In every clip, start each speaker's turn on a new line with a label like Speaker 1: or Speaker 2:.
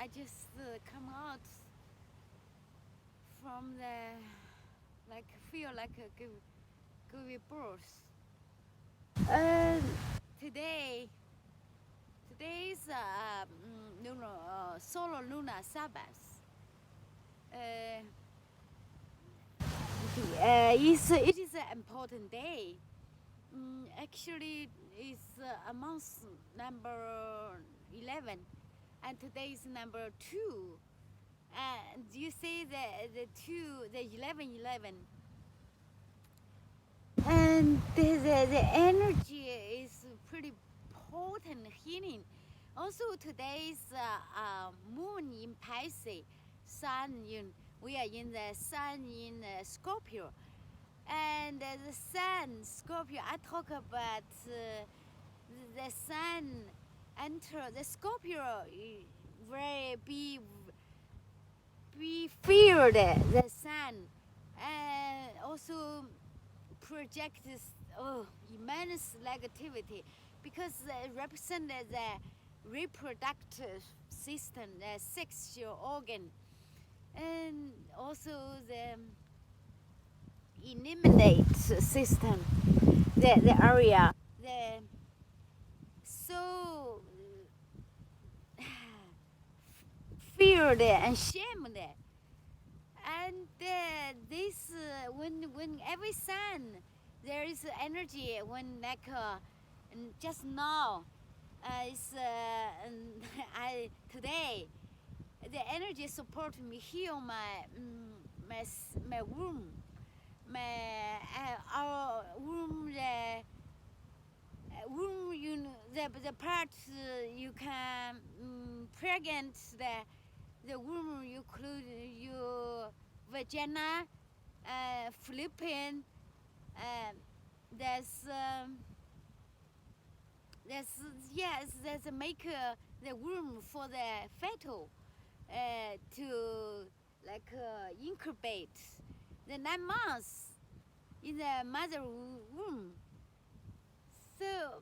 Speaker 1: I just come out from the feel like give birth. Uh, today today's solar lunar Sabbath. Uh, it is an important day. Actually, it's a month number 11, and today is number 2. And you see the 11, and the energy is pretty potent healing. Also, today's moon in Pisces, sun in we are in the sun in Scorpio, and the sun Scorpio. I talk about the sun enter the Scorpio, very be feared the sun, and also projects immense negativity because it represents the reproductive system, the sexual organ, and also the eliminate system, the area, the so feared and shamed. And this when every sun there is energy when just now is I today the energy support me heal my womb, my our womb, the womb, you know, the part you can pregnant the womb include your vagina, fallopian. There's yes, there's a make the womb for the fetal to incubate the 9 months in the mother womb. So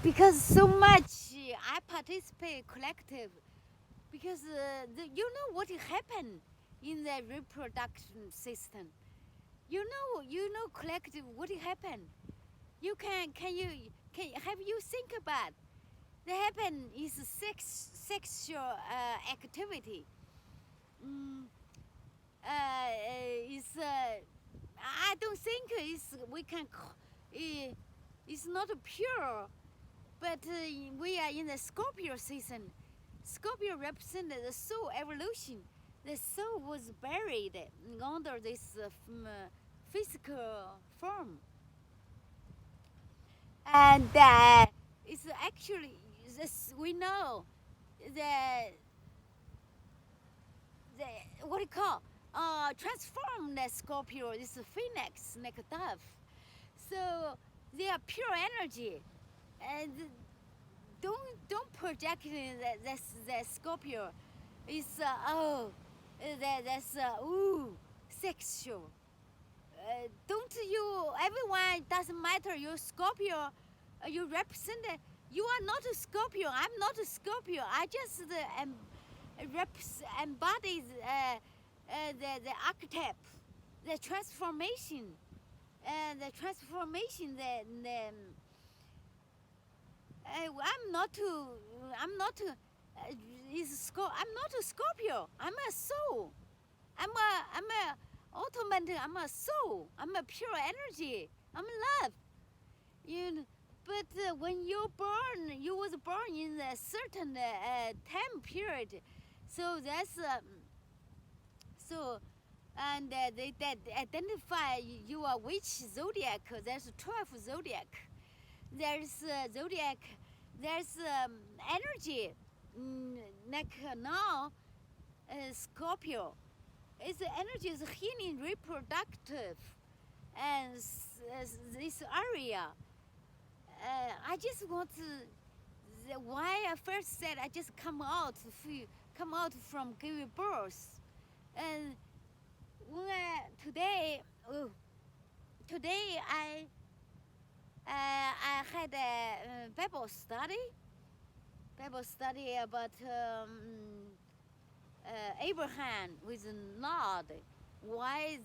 Speaker 1: because so much I participate collective because you know what happened in the reproduction system. You know collective what happened. You can have you think about the happen is sexual activity. Is I don't think we can it's not pure, but we are in the Scorpio season. Scorpio represented the soul evolution. The soul was buried under this physical form, and it's actually this we know the what do you call transform the Scorpio is a phoenix like a dove, so they are pure energy, and don't project the Scorpio is that's sexual. Don't you? Everyone doesn't matter. You're Scorpio. You represent. You are not a Scorpio. I'm not a Scorpio. I just embodies the archetype, the transformation, the transformation. I'm not a Scorpio. I'm a soul. I'm a automatic. I'm a soul. I'm a pure energy. I'm love. You know, but when you was born in a certain time period, so that's so, and they identify you are which zodiac. There's 12 zodiac. There's zodiac. There's energy. Like now, Scorpio. Its energy is healing, reproductive, and this area. I just want to. Why I first said I just come out from giving birth, and when today I had a Bible study, Bible study about Abraham with Lot. Why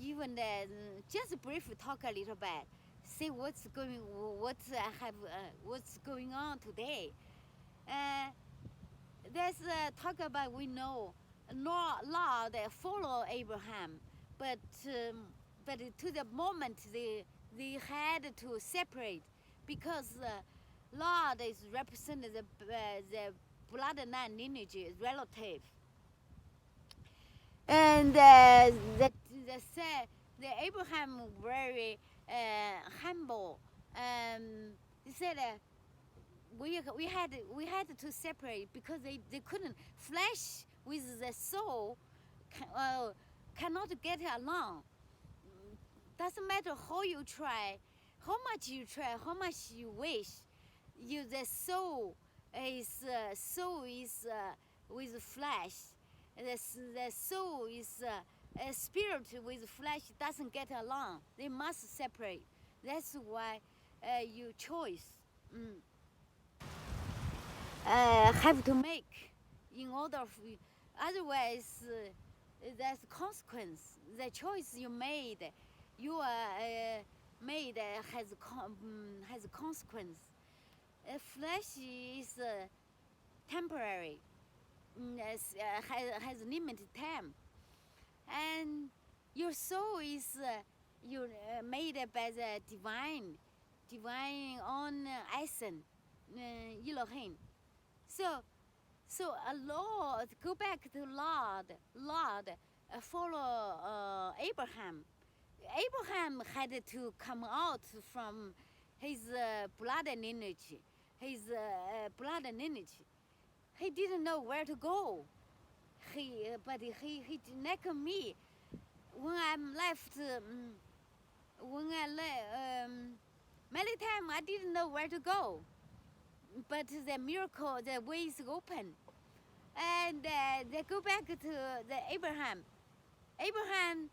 Speaker 1: even just briefly talk a little bit. See what's going on today. There's talk about we know Lot follow Abraham, but to the moment they had to separate because Lot is represented the bloodline lineage relative, and the Abraham very humble. He said we had to separate because they couldn't flesh with the soul cannot get along. Doesn't matter how you try, how much you try, how much you wish. The soul is with flesh. The soul is a spirit with flesh doesn't get along. They must separate. That's why you choice have to make in order otherwise there's consequence. The choice you made has a consequence. Flesh is temporary, has limited time, and your soul is made by the divine own essence, Elohim. So a Lord, go back to Lord, follow Abraham. Abraham had to come out from his blood lineage, He didn't know where to go. But he like me. When I'm left, many times I didn't know where to go. But the miracle, the way is open. And they go back to the Abraham. Abraham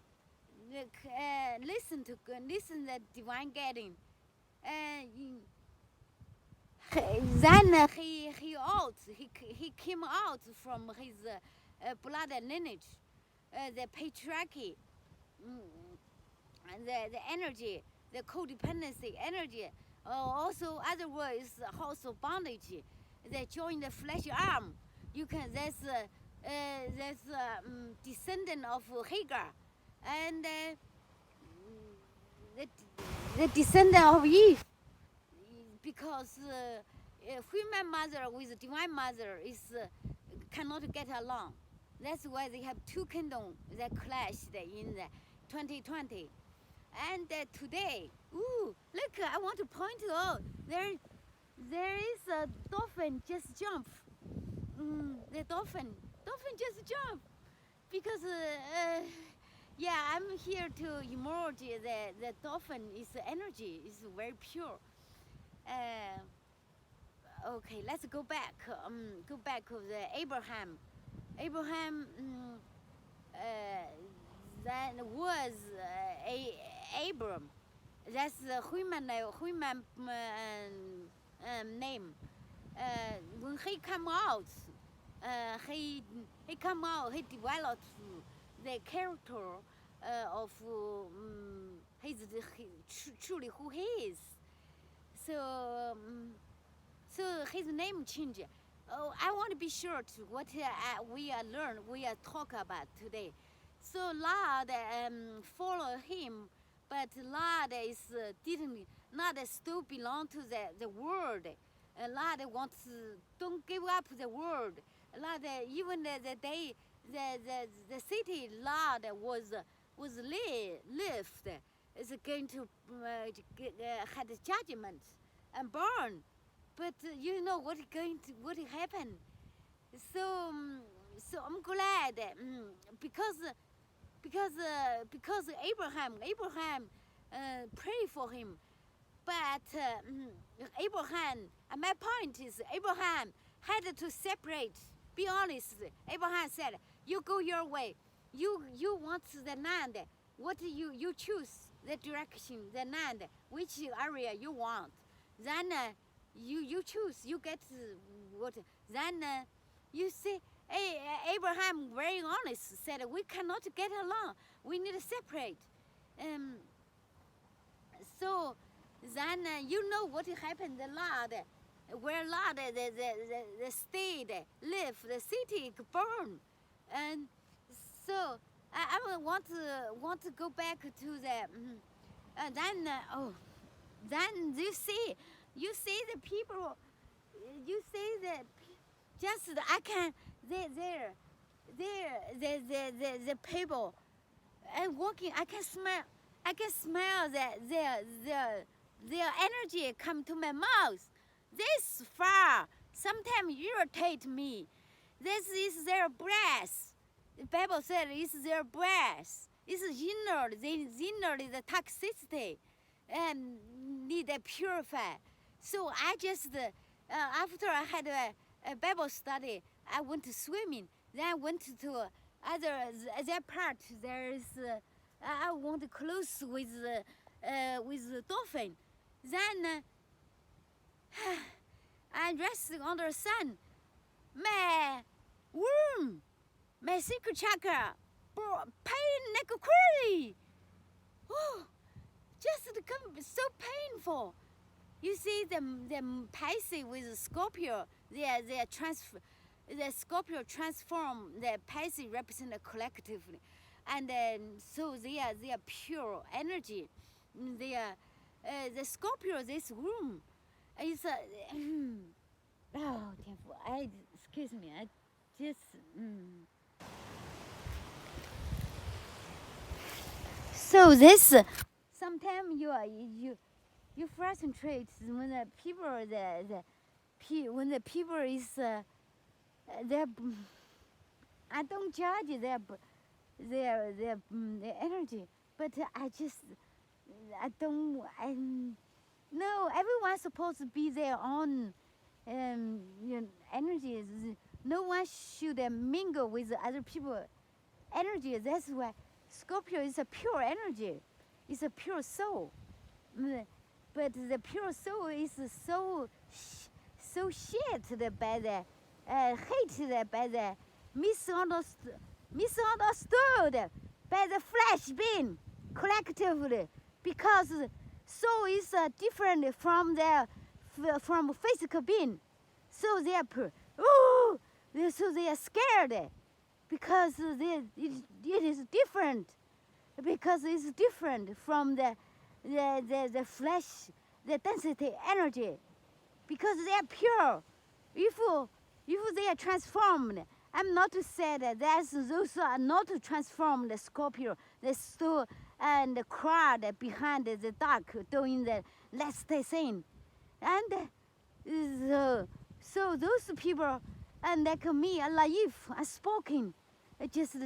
Speaker 1: listen the divine guiding. Then he came out from his blood lineage, the patriarchy, the energy, the codependency energy. Also, other words, house of bondage. They join the flesh arm. You can. That's descendant of Hagar, and the descendant of Eve, because human mother with divine mother cannot get along. That's why they have two kingdoms that clashed in the 2020. And today, look! I want to point out there is a dolphin just jump. The dolphin just jump because yeah, I'm here to emerge. The dolphin is energy, is very pure. Okay, let's go back. Go back to the Abraham. Abraham that was Abram. That's the human name. When he come out, he developed the character of truly who he is. So his name changed. Oh, I want to be sure to what we talk about today. So Lot follow him, but Lot is not still belong to the world. Lot wants don't give up the world. Lot even the day the city Lot was lived is going to had judgment and burn. But you know what happened. So I'm glad because Abraham prayed for him, but Abraham. And my point is Abraham had to separate. Be honest. Abraham said, "You go your way. You want the land. What you choose the direction, the land, which area you want. Then you choose, you get what. Then you see, Abraham, very honest, said we cannot get along. We need to separate. So then you know what happened. The Lot, where Lot the state live, the city burned, and so I want to go back to the then you see the people, you see the just I can the people and walking, I can smell that their energy come to my mouth. This far sometimes irritate me. This is their breath. The Bible said it's their breath. It's inner the toxicity and need to purify. So I just after I had a Bible study, I went to swimming. Then I went to that part. There is I want to close with the dolphin. Then I resting under the sun. My womb, my secret chakra, pain like crazy. Oh, just so painful. You see the Pisces with Scorpio, the Scorpio transform the Pisces represent collectively, and so they are pure energy. They are the Scorpio. This room is oh, excuse me. I just. So this sometimes you frustrate when the people when the people is their I don't judge their energy, but I no, everyone's supposed to be their own energy. No one should mingle with other people energy. That's why Scorpio is a pure energy. It's a pure soul. But the pure soul is so shit by the hated by the misunderstood by the flesh being collectively, because soul is different from physical being. So they are so they are scared because it is different, because it's different from the flesh, the density energy, because they are pure. If they are transformed, I'm not to say that those are not transformed. The Scorpio, the stool and the crowd behind the dark doing the last thing, and so those people, and like me, are naive, are spoken, just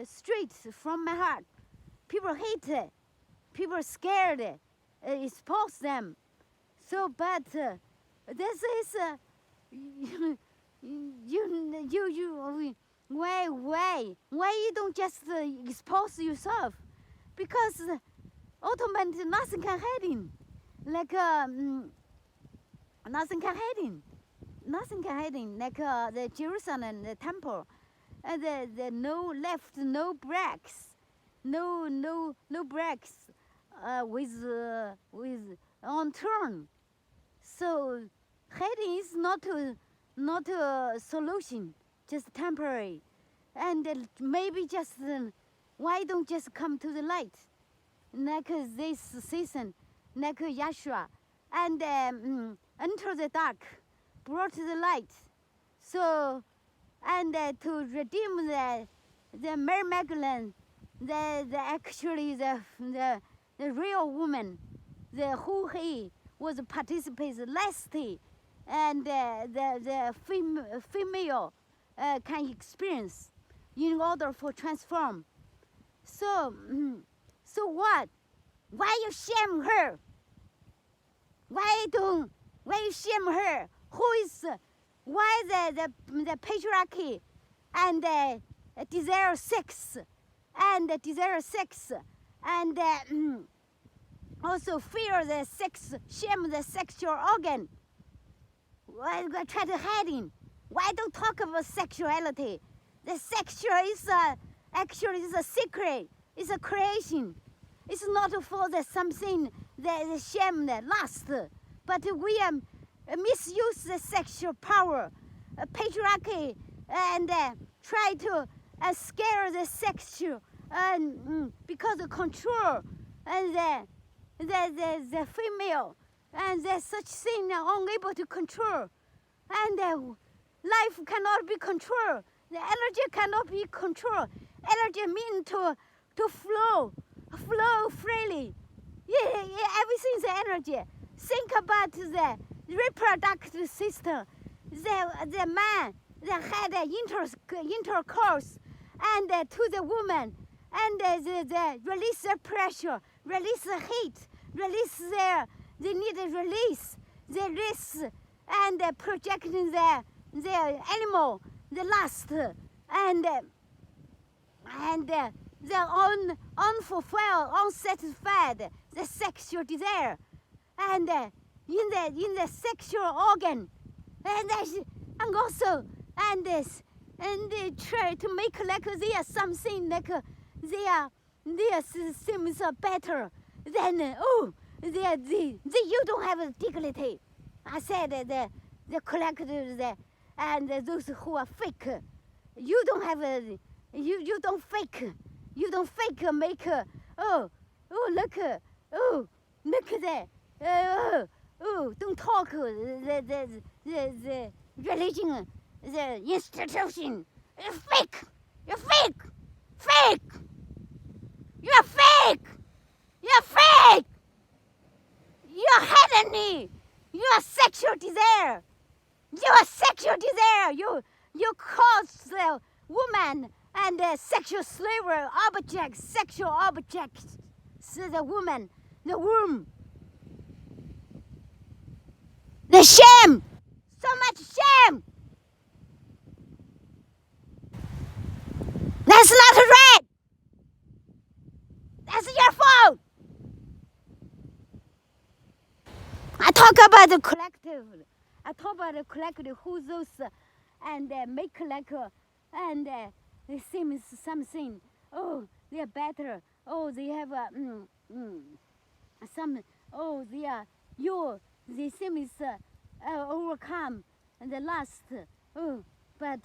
Speaker 1: straight from my heart. People hate it. People are scared. Expose them. So, but this is why you don't just expose yourself? Because ultimately nothing can hide like nothing can hide like the Jerusalem, the temple, the no breaks, no breaks with on turn. So hiding is not a solution, just temporary, and maybe just why don't just come to the light, like this season, like Yeshua, and enter the dark, brought the light. So, and to redeem the Mary Magdalene, the real woman, who he was participates lastly, and the female can experience in order for transform. So what? Why you shame her? Why you shame her? Why the patriarchy and desire sex and also fear the sex, shame the sexual organ, try to hide in. Why don't talk about sexuality? The sexual is actually is a secret. It's a creation. It's not for the something the shame, the lust. But we misuse the sexual power, patriarchy, and try to scare the sexual because of control and the female and there's such thing unable to control, and life cannot be controlled. The energy cannot be controlled. Energy means to flow freely. Yeah, everything's energy. Think about the reproductive system. The man that had intercourse and to the woman, and the release the pressure, release the heat, release they need a release, the release, and projecting the animal, the lust, and the unfulfilled, unsatisfied, the sexual desire, and in the sexual organ, and also they try to make like they are something like they seems better than you don't have a dignity. I said the collective and those who are fake, you don't have a you don't fake make look at that don't talk the religion, the institution is fake. You're fake. You're fake. You're hidden. Your sexual desire. You cause the woman and the sexual slavery objects, sexual objects, so the woman, the womb. The shame. So much shame. That's not right. That's your fault. I talk about the collective. I talk about the collective who those and make like and they seem something. Oh, they're better. Oh, they have some. Oh, they are you. They seem overcome and the last. Oh, but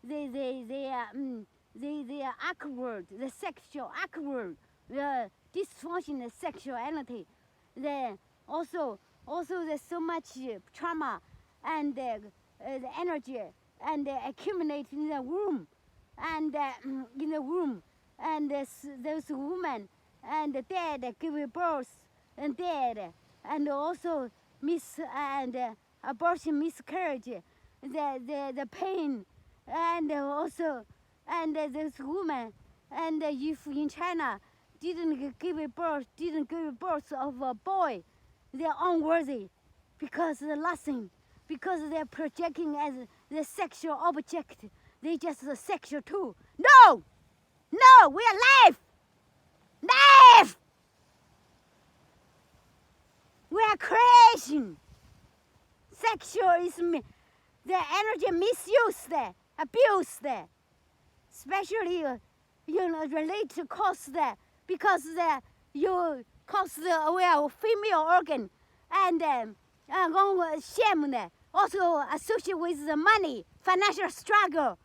Speaker 1: they are awkward. The sexual awkward. The dysfunctional sexuality. Also there's so much trauma and the energy and accumulate in the womb and those women and dead give birth and dead and also abortion, miscarriage, the pain and also and those women and if in China didn't give birth of a boy, they're unworthy because the nothing, because they're projecting as the sexual object. They just sexual too. No, we are life. We are creation. Sexual is the energy misused, abused, especially relate to cause that. Because you cause the female organ and shame also associated with the money, financial struggle,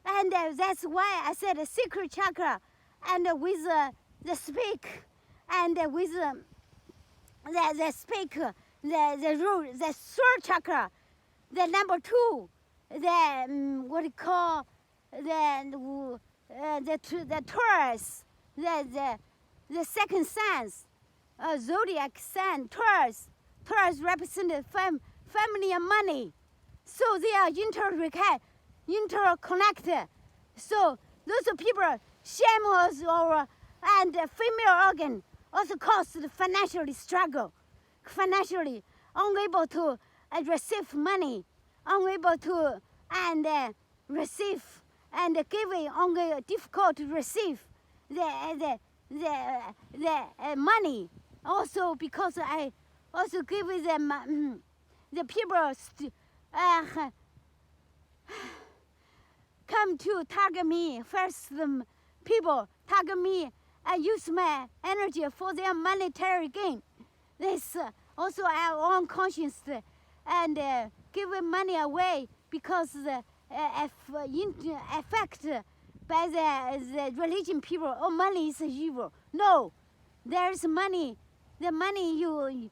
Speaker 1: and that's why I said the secret chakra, and with the speak, and with the speak, the root, the third chakra, the number 2, the what you call the Taurus. The second sense, zodiac sign, Taurus represents family and money, so they are interconnected. So those people, shame and female organ also cause the financially struggle, financially unable to receive money, unable to and receive and giving, only difficult to receive the money. Also because also give them the people come to target me first. People target me and use my energy for their monetary gain. This also our own conscience and giving money away because the effect by the religion people. Oh, money is evil. No, there is money. The money you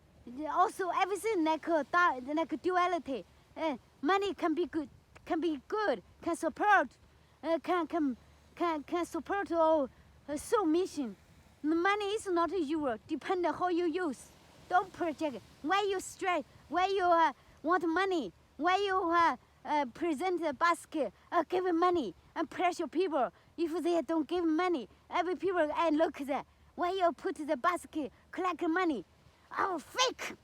Speaker 1: also everything like duality. Money can be good, can support, can support all soul mission. The money is not evil. Depend on how you use. Don't project. Why you stress? Why you want money? Why you present the basket, give money and pressure people? If they don't give money, every people and look at that. Why you put the basket, collect money? Oh, fake!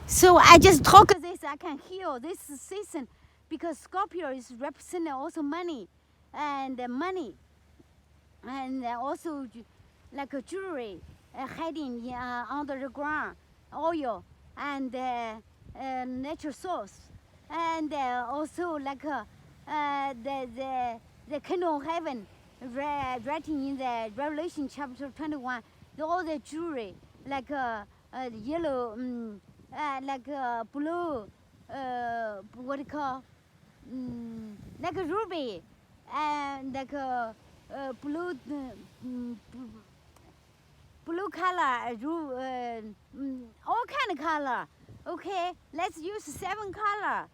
Speaker 1: So I just talk this. I can heal this season because Scorpio is representing also money, and also like a jewelry hiding under the ground, oil and natural source, and also like the kingdom of heaven, writing in the Revelation chapter 21, all the jewelry like yellow, like blue, what do you call, like a ruby, and like a blue. Blue color, all kind of color. Okay, let's use 7 color.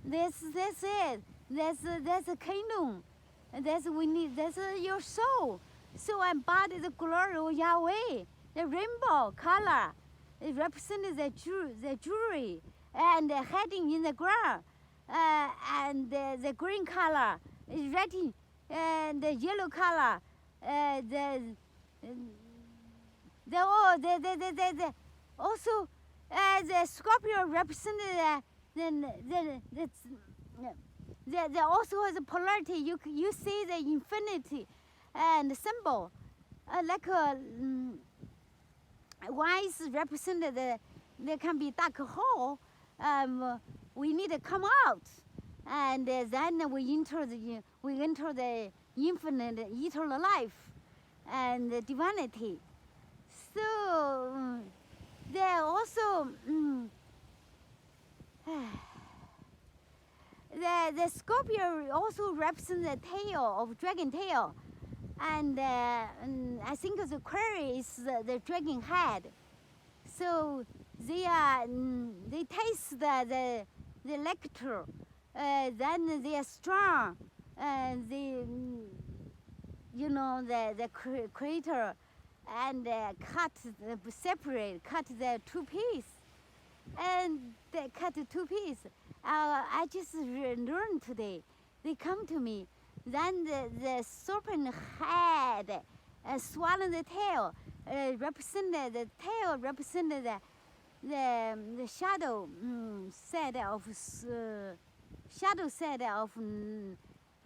Speaker 1: That's it. That's a kingdom. That's we need. That's your soul. So I embody the glory of Yahweh. The rainbow color. It represents the jewelry and hiding in the ground. And the green color is ready. And the yellow color. Also the Scorpio represented the also has a polarity. You see the infinity and the symbol like one is represented there can be dark hole. We need to come out, and then we enter the infinite eternal life and the divinity. So there also the Scorpio also represents the tail of dragon tail, and I think the Aquarius is the dragon head. So they taste the nectar, then they are strong, and the creator. And cut the 2 pieces, and they cut the 2 pieces. I just learned today. They come to me. Then the serpent head swallowed the tail. Represented the tail represented the shadow side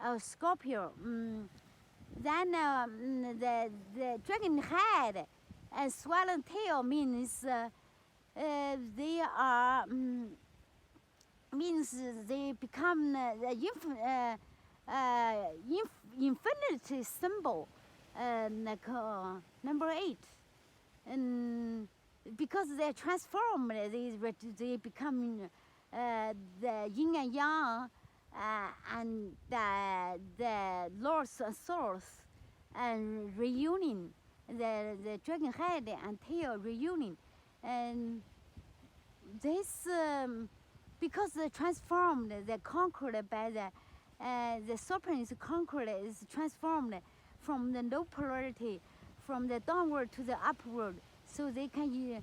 Speaker 1: of Scorpio. Then the dragon head and swollen tail means they are means they become the infinity symbol, like number 8, and because they transform, they become the yin and yang. And the Lord's source and reunion, the dragon head and tail reunion, and this because they transformed, they conquered by the serpent is conquered, is transformed from the low polarity, from the downward to the upward, so they can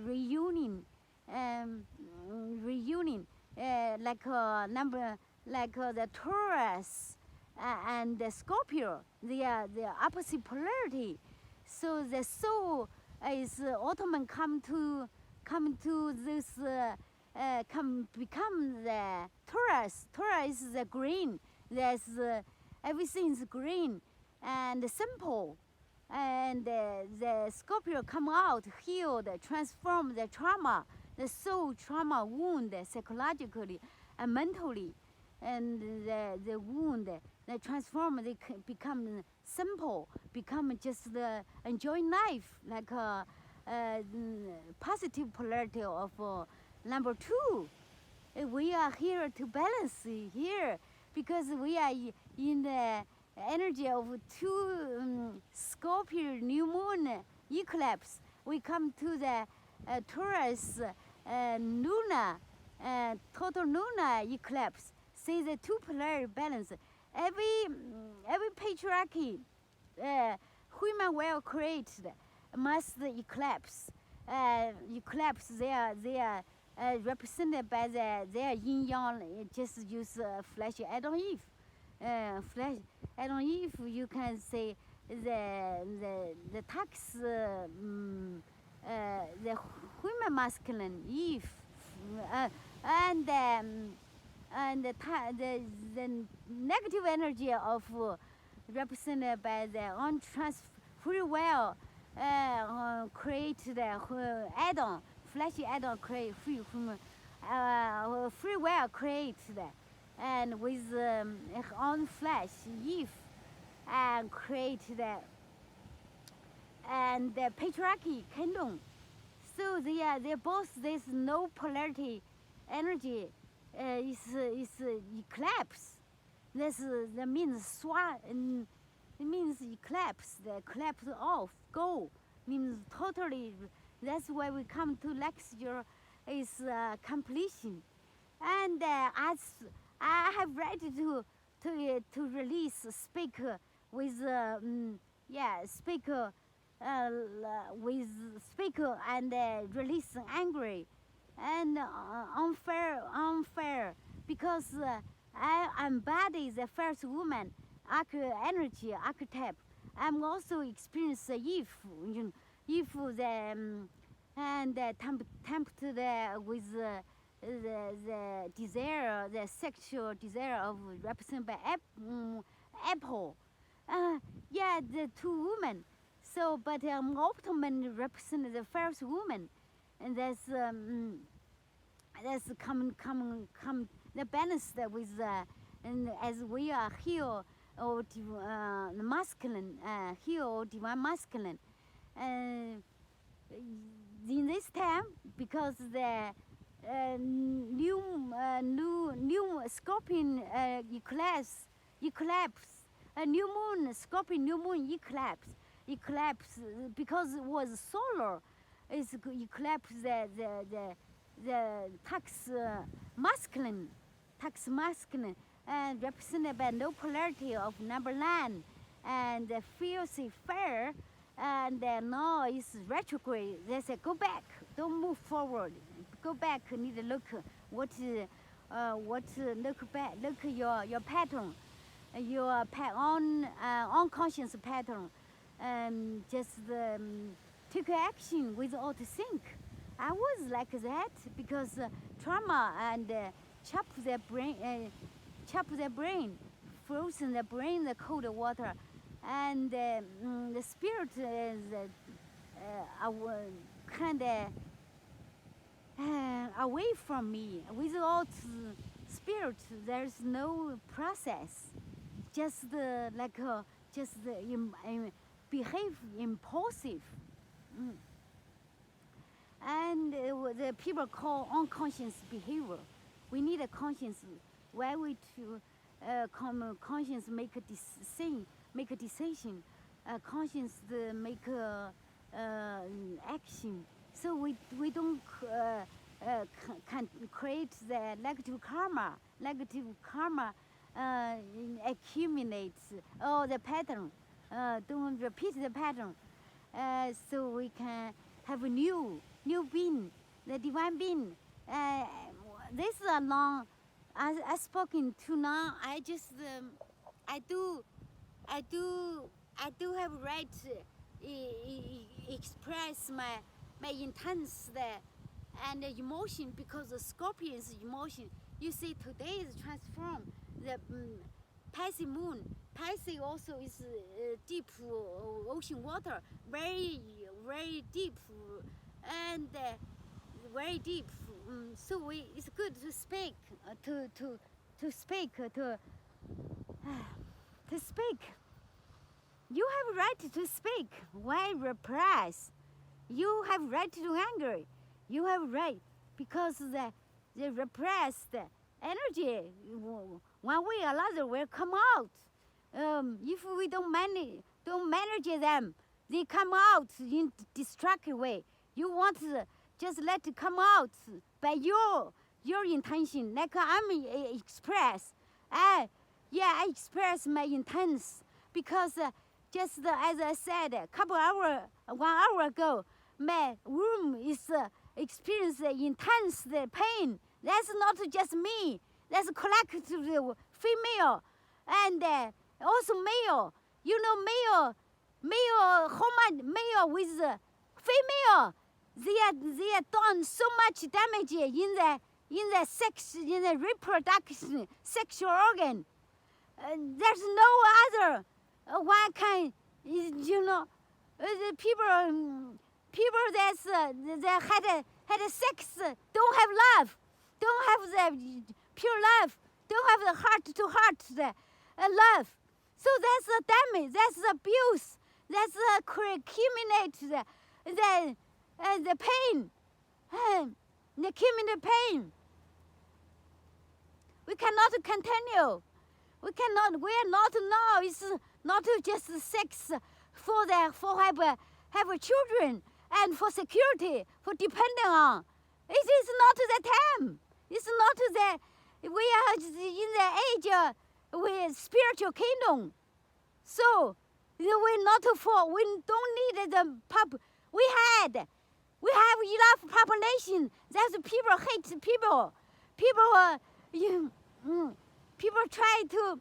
Speaker 1: reunion. Like the Taurus and the Scorpio, they are the opposite polarity. So the soul is ultimately come to this become the Taurus. Taurus is the green. There's everything is green, and simple. And the Scorpio come out, healed, transform the trauma, the soul trauma wound psychologically and mentally. And the wound, they transform, they become simple, become just enjoying life, like positive polarity of number 2. We are here to balance here because we are in the energy of 2 Scorpio new moon eclipse. We come to the Taurus lunar, total lunar eclipse. See the 2 polar balance. Every patriarchy human will create must eclipse. Eclipse they are represented by their yin yang. Just use flesh Adam Eve. Flesh Adam Eve. You can say the tax the human masculine Eve and the negative energy of represented by the untrans free will create the Adam, fleshy Adam create free will create that, and with on flesh Eve and create that, and the patriarchy kingdom. So they both, there's no polarity energy. Is eclipse. That means it means eclipse. The collapse off, go means totally. That's why we come to lecture is completion. And as I have ready to release speaker with speaker with speaker and release angry and unfair because I embody the first woman energy archetype. I'm also experience if the and tempt with the desire, the sexual desire of represented by apple. The 2 women. So, but Optimum represent the first woman, and that's come the balance with and as we are here or masculine here or divine masculine. In this time, because the new Scorpion eclipse, new moon Scorpion new moon eclipse because it was solar, is eclipse the tax masculine, and represented by no polarity of number 9, and the fiercely fair, and now it's retrograde. They say go back, don't move forward, go back. Need to look what look back, look your pattern, your unconscious pattern, just take action without think. I was like that because trauma and chop their brain, frozen the brain, the cold water, and the spirit is kind of away from me. Without spirit, there's no process. Just behave impulsive. And the people call unconscious behavior. We need a conscience. Why we to conscience make a decision, conscience make action. So we don't can create the negative karma. Negative karma accumulates. Oh, the pattern. Don't repeat the pattern. So we can have a new being, the divine being. This is a long. I spoken too long. I just I do have right to express my intense and emotion because the Scorpion's emotion. You see, today is transformed. Pisces moon. Pisces also is deep ocean water, very deep, and very deep. So it's good to speak, to speak, to speak. You have right to speak. Why repress? You have right to anger. You have right because the repressed energy, one way or another, will come out. If we don't manage them, they come out in destructive way. You want to just let it come out by your intention, like I'm express. I express my intents because just as I said a couple 1 hour ago, my room is experiencing intense pain. That's not just me. That's collective female and also male. You know, male with female. They are done so much damage in the sex, in the reproduction sexual organ. There's no other one kind. You know, the people that had sex don't have love, don't have the pure love, don't have the heart to heart love. So that's the damage, that's the abuse, that's the accumulate the pain, the accumulate pain. We cannot continue. We are not now. It's not just sex for have children and for security, for depending on. It is not the time. It's not that we are in the age with spiritual kingdom. So we not for. We don't need the We have enough population. That's people hate people. People try to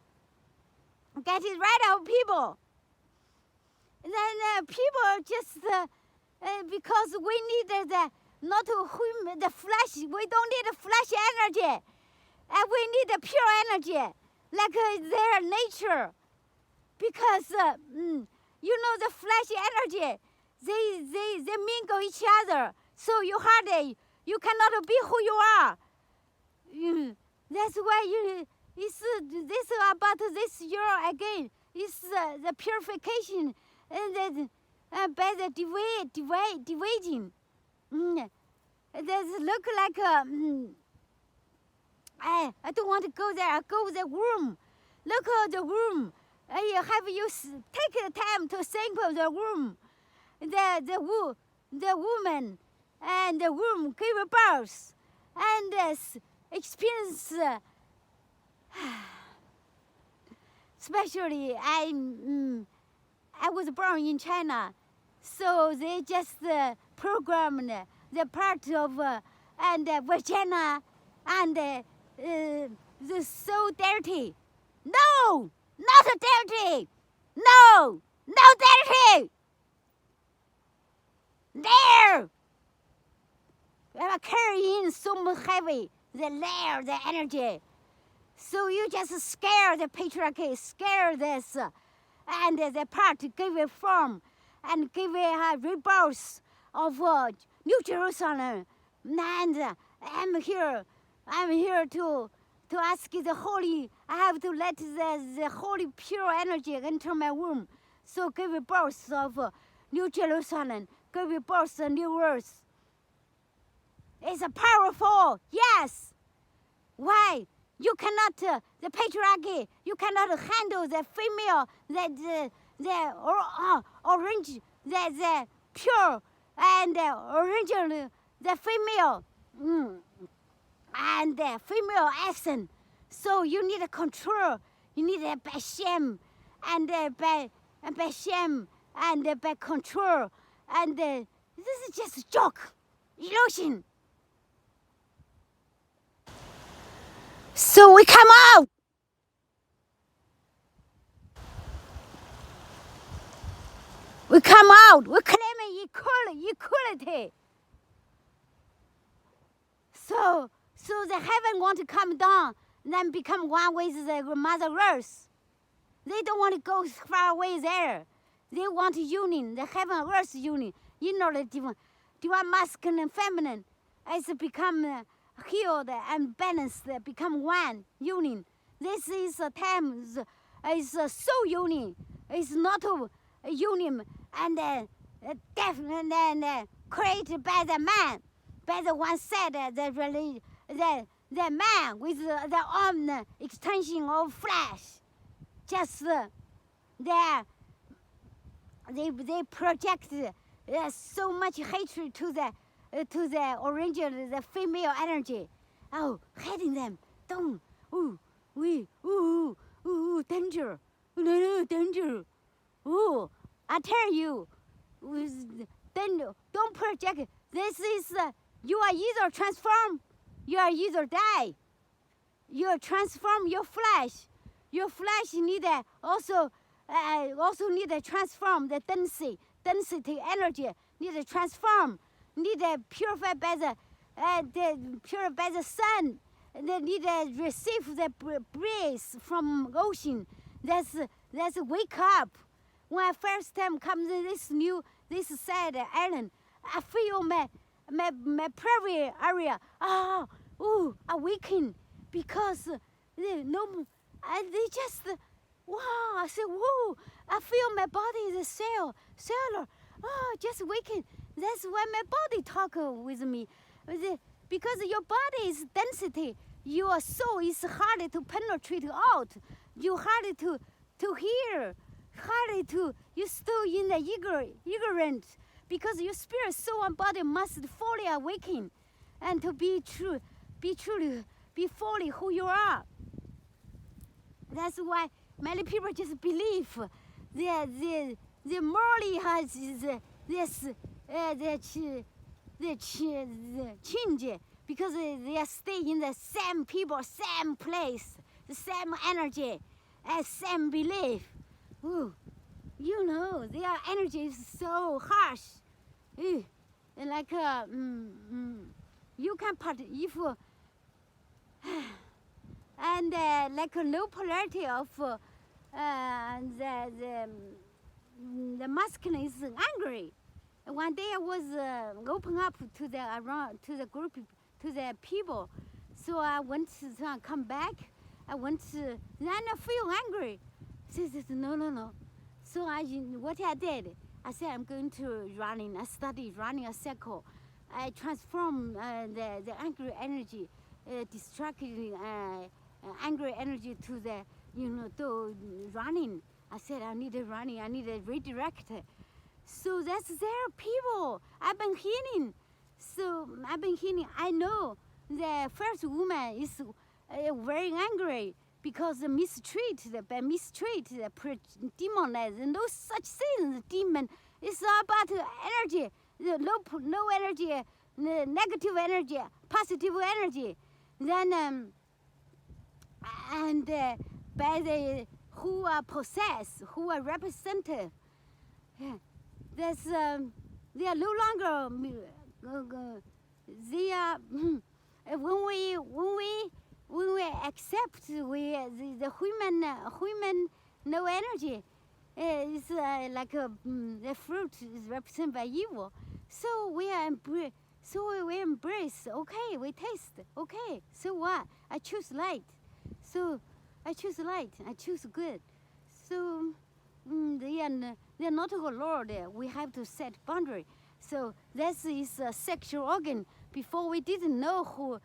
Speaker 1: get it right of people. And then people just because we need not the flesh. We don't need the flesh energy, and we need the pure energy, like their nature. Because you know the flesh energy, they mingle each other. So you cannot be who you are. That's why it's this about this year again. It's the purification and by the dividing. Does look like I don't want to go there. I go to the room. Look at the room. Take the time to think of the room. The woman and the womb give birth and experience. Especially I was born in China, so they just programmed the part of and vagina and the so dirty. No, not dirty. No, dirty. There. I'm carrying so much heavy, the layer, the energy. So you just scare the patriarchy, scare this, and the part give it form, and give it a rebirth of New Jerusalem. And I'm here to ask the holy. I have to let the holy pure energy enter my womb. So give it birth of New Jerusalem, give it birth of new earth. It's a powerful, yes. Why? You cannot, the patriarchy, you cannot handle the female, the orange, the pure, and original, the female, and the female essence. So you need a control, you need a by shame, and by shame, and by control, and this is just a joke, illusion. So we come out. We come out. We claim equality. So the heaven want to come down, then become one with the Mother Earth. They don't want to go far away there. They want union, the heaven and earth union, in order to divine masculine and feminine as become healed and balanced, become one union. This is a time, is a soul union. It's not a union and created by the man, by the one side, the man with the arm extension of flesh. Just they project so much hatred to the original, the female energy. Oh, hating them. Don't. Danger. Danger. Oh, I tell you, then don't project. This is you are either transform, you are either die. You transform your flesh. Your flesh need also need to transform the density energy. Need to transform. Need to purify by the sun. They need to receive the breeze from ocean. That's wake up. When I first time come to this sad island, I feel my prairie area awaken because they just wow. I said whoa. I feel my body is cellular. Oh, just waking. That's why my body talk with me, because your body is density. Your soul is hard to penetrate out. You hard to hear. Hard to you still in the ignorant, because your spirit, soul, and body must fully awaken, and to be fully who you are. That's why many people just believe the morally has this change, because they stay in the same people, same place, the same energy, and same belief. Ooh, you know, their energy is so harsh. Like you can part if and like a low polarity of the masculine is angry. One day I was open up to the group, to the people, so I went to come back. I went to, then I feel angry. Says no. So what I did, I said I'm going to running. I started running a circle. I transform the angry energy, distracting angry energy to the to running. I said I need running. I need to redirect. So that's their people. I've been healing. So I've been healing. I know the first woman is very angry because mistreated, demonized, no such thing. Demon. It's about energy, the low energy, the negative energy, positive energy. Then and by the who are possessed, who are represented. That's they are no longer. They are when we accept the human no energy is like the fruit is represented by evil. So we embrace. Okay, we taste. Okay, so what? I choose light. So I choose light. I choose good. So they are not our Lord. We have to set boundary. So this is a sexual organ. Before we didn't know who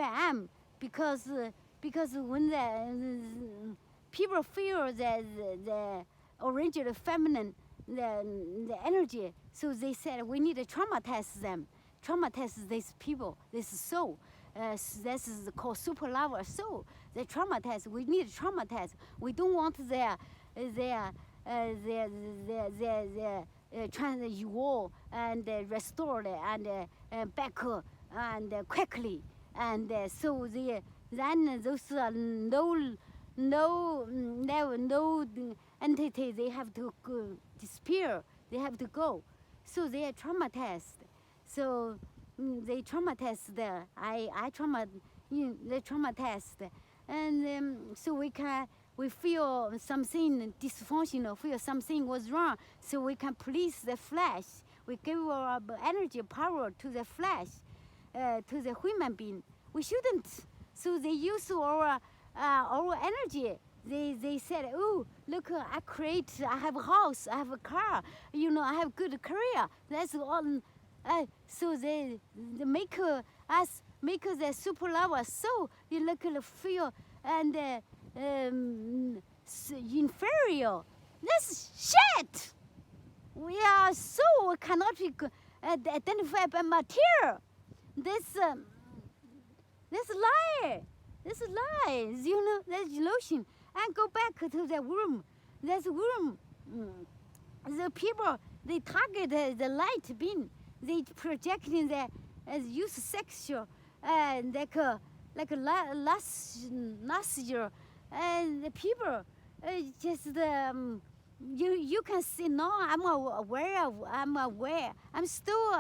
Speaker 1: I am, because when the people feel the original feminine, the energy, so they said we need to traumatize them, traumatize these people, this soul. This is called super lover soul. They traumatize. We need to traumatize. We don't want their war and restored and back and quickly, and so then those no entity, they have to disappear. They have to go. So they are traumatized. So they traumatized. They traumatized, and so we can we feel something dysfunctional, feel something was wrong, so we can please the flesh. We give our energy, power to the flesh, to the human being. We shouldn't. So they use our energy. They said, oh, look, I have a house, I have a car, I have good career. That's all. So they make us make the super lover. So you look feel and inferior. That's shit. We are so cannot be identified by material. This lie. This lies. That's illusion. And go back to the room. That's room. The people, they target the light beam. They projecting the use sexual like last year, and the people just you can see. No, I'm aware. I'm still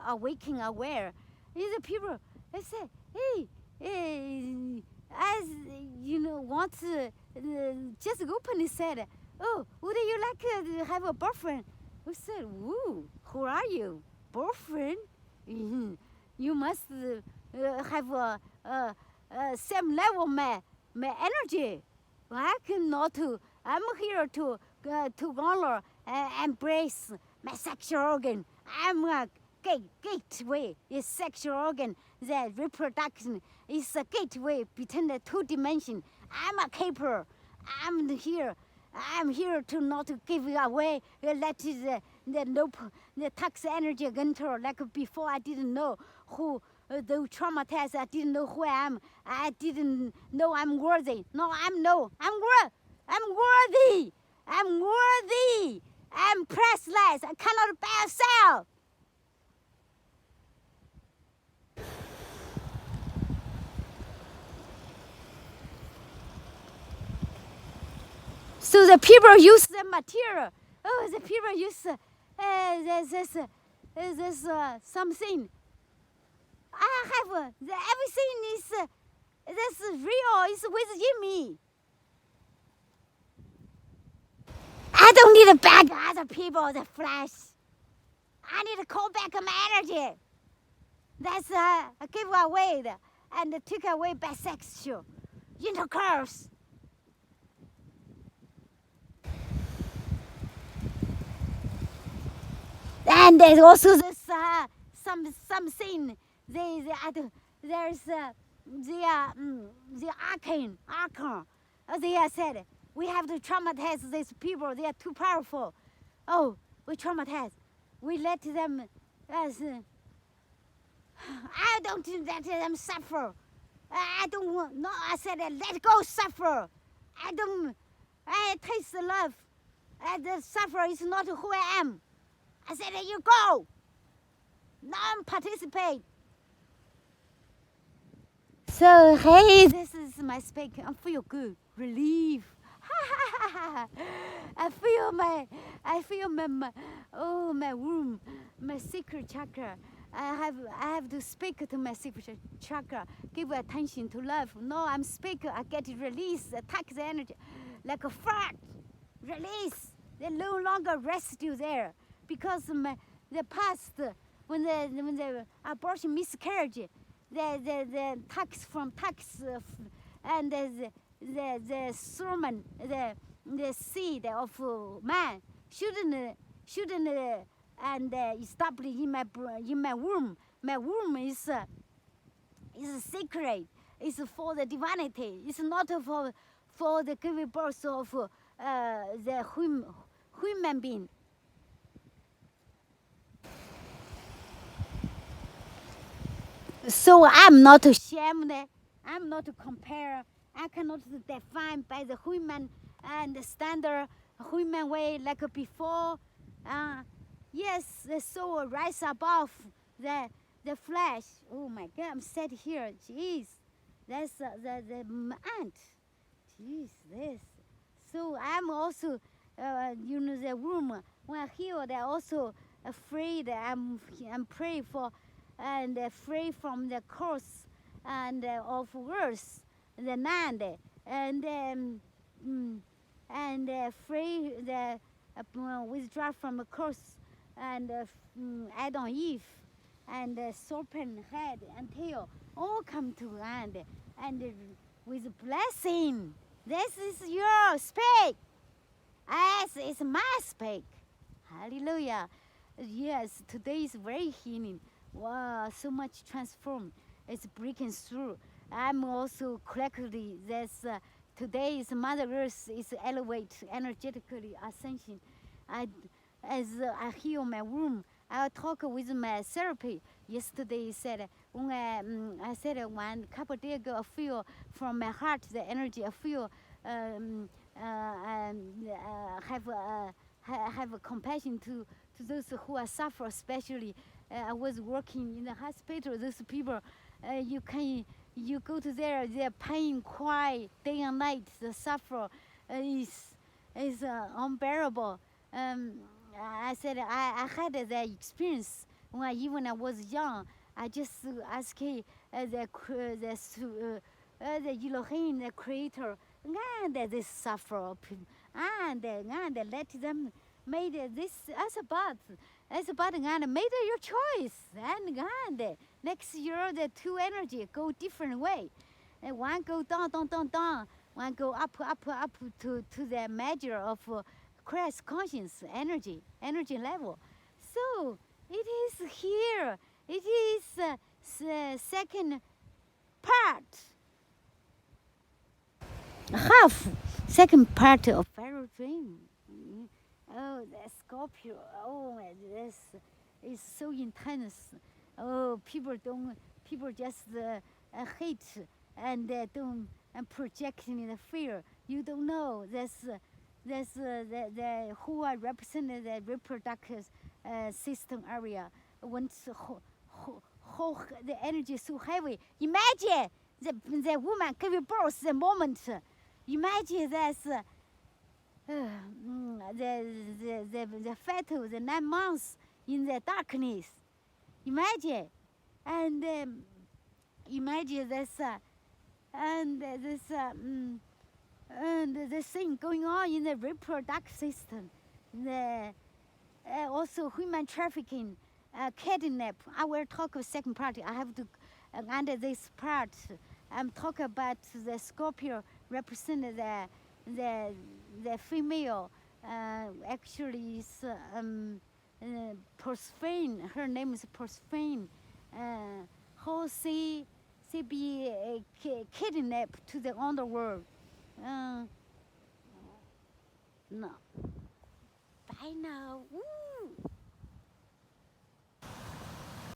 Speaker 1: awakening aware. The people, they say, hey, as want to just openly said, oh, would you like to have a boyfriend? We said, ooh, who are you? Boyfriend? You must have a same level my energy. I cannot to. I'm here to honor embrace my sexual organ. I'm a gateway. Is sexual organ. The reproduction is a gateway between the two dimensions. I'm a keeper. I'm here to not to give it away. Let the toxic energy enter. Like before, I didn't know who the traumatized. I didn't know who I am. I didn't know I'm worthy. No, I'm worthy. I'm worthy. I'm priceless. I cannot buy or sell. So the people use the material. Oh, the people use this something. I have everything is this real is within me. I don't need to beg other people the flesh. I need to call back my energy. That's give away and take away bisexual intercourse. And there's also this something there's the arcane. They said we have to traumatize these people. They are too powerful. Oh, we traumatize. We let them as I don't let them suffer. I don't want. No, I said let go suffer. I taste the love. The suffer is not who I am. I said, there you go. Non-participate. So, hey, this is my speak. I feel good. Relief. I feel my womb, my secret chakra. I have to speak to my secret chakra. Give attention to love. No, I'm speaking. I get release. Attack the energy. Like a fart. Release. They no longer residue there. Because the past, when the abortion miscarriage, the tax and the sermon, the seed of man shouldn't and establish in my womb. My womb is sacred. It's for the divinity. It's not for the giving birth of the human being. So I'm not ashamed. I'm not to compare. I cannot define by the human and the standard human way like before. Yes, the soul rise above the flesh. Oh my God, I'm sat here. Jeez, that's the ant. Jeez, this. So I'm also, the room when I healed, I also afraid. I'm praying for. And free from the curse and of worse, the land, and free the withdraw from the curse, and Adam Eve, and serpent head and tail all come to land, and with blessing. This is your speak. As is my speak. Hallelujah. Yes, today is very healing. Wow, so much transformed. It's breaking through. I'm also collectively, today is Mother Earth is elevate energetically ascension. I, as I heal my womb, I talk with my therapy. Yesterday said when I said one couple days ago, I feel from my heart the energy. I feel have a compassion to those who are suffer, especially. I was working in the hospital. Those people, you go to their pain, cry day and night. The suffer is unbearable. I said I had that experience when I was young. I just asked the Elohim, the Creator, and this suffer, and let them made this as about and made your choice, and next year the two energy go different way, and one go down, one go up to the measure of Christ conscience energy level. So it is here. It is the second second part of Pharaoh dream. Oh, the Scorpio. Oh, this is so intense. Oh, people just hate and don't and projecting the fear. You don't know. That's the who are represented the reproductive system area. Once the energy is so heavy. Imagine the woman giving birth the moment. Imagine that's the fetal, the 9 months in the darkness. Imagine, and imagine this, and this thing going on in the reproductive system. The also human trafficking, kidnap. I will talk of second part. I have to under this part. I'm talking about the Scorpio represented the female. Actually is Persephone. Her name is Persephone. How she be kidnapped to the underworld. No. Bye now. Woo.